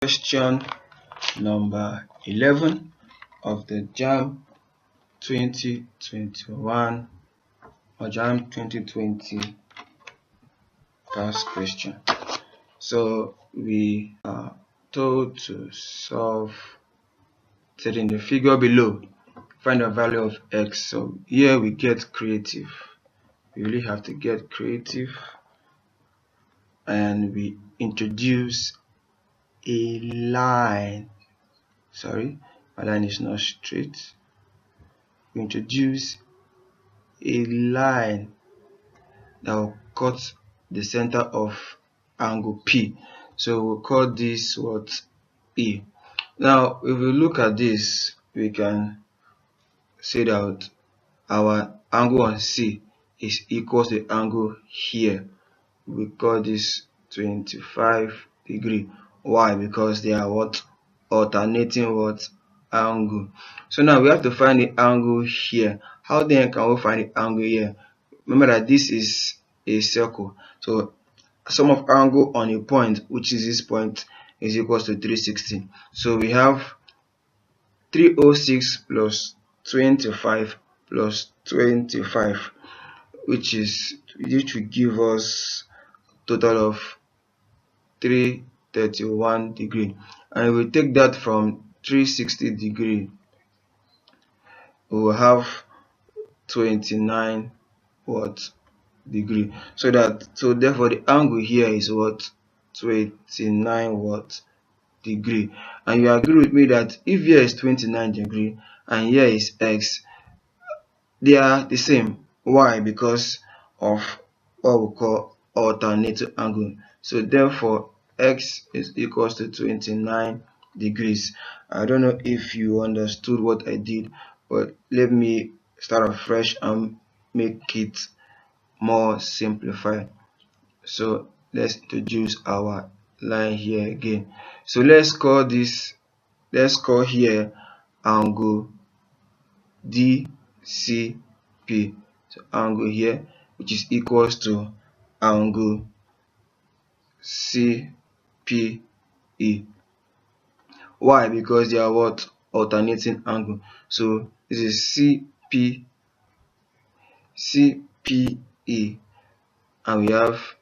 Question number 11 of the JAMB 2021 or JAMB 2020 past question. So we are told to solve it in the figure below. Find the value of x. So here we get creative. We really have to get creative, and we introduce a line. Sorry, my line is not straight. We introduce a line that will cut the center of angle P. So we'll call this what? E. Now if we look at this, we can say that our angle on C is equal to the angle here. We call this 25 degree. Why? Because they are what? Alternating what? Angle. So now we have to find the angle here. How then can we find the angle here? Remember that this is a circle, so sum of angle on a point, which is this point, is equals to 360. So we have 306 plus 25 plus 25, which will give us total of 331 degree, and we take that from 360 degree, we will have 29 what degree. So therefore the angle here is what? 29 what degree. And you agree with me that if here is 29 degree and here is x, they are the same. Why? Because of what we call alternating angle. So therefore x is equals to 29 degrees. I don't know if you understood what I did, but let me start afresh and make it more simplified. So let's introduce our line here again. So let's call here angle DCP. So angle here, which is equals to angle CPE. Why? Because they are what? Alternating angle. So this is CPE, and we have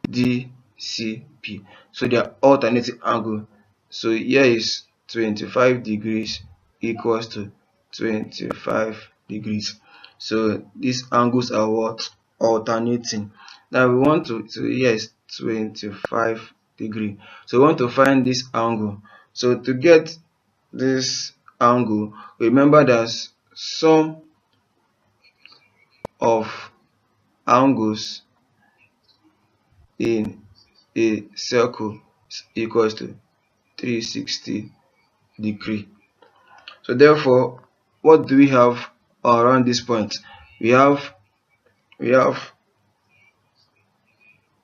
DCP. So they are alternating angle. So here is 25 degrees equals to 25 degrees. So these angles are what? Alternating. Now we want to, so here is 25 degree. So we want to find this angle. So to get this angle, remember that sum of angles in a circle equals to 360 degree. So therefore, what do we have around this point? We have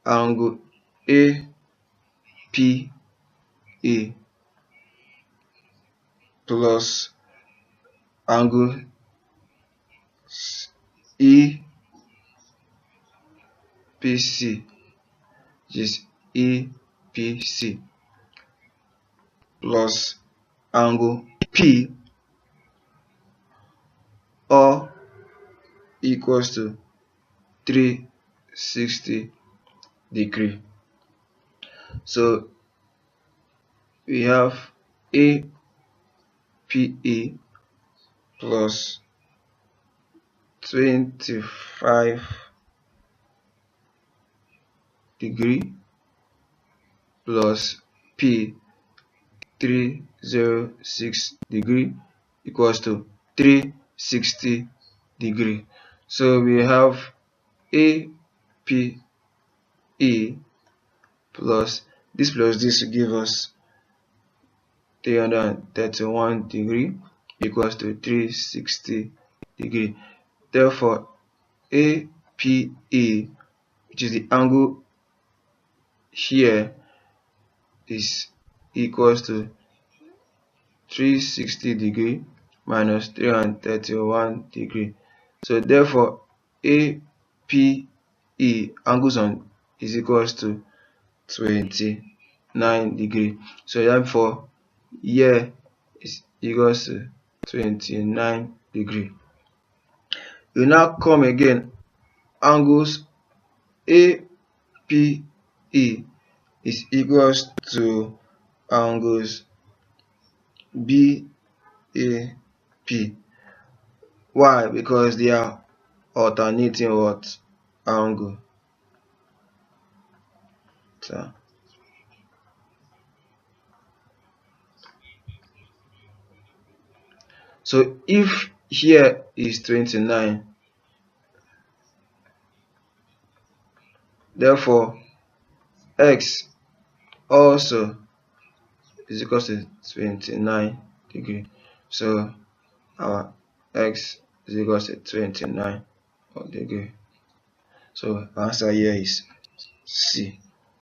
angle APE plus angle EPC, which is EPC, plus angle P, all equals to 360 degree. So we have APE plus 25 degree plus P 306 degree equals to 360 degree. So we have APE plus this will give us 331 degree equals to 360 degree. Therefore APE, which is the angle here, is equals to 360 degree minus 331 degree. So therefore APE angles on is equals to 25 degree. So therefore here is equals to 29 degree. You now come again, angles APE is equals to angles BAP. Why? Because they are alternating what? Angle. So if here is 29, therefore x also is equal to 29 degree. So our x is equal to 29 degree. So answer here is C.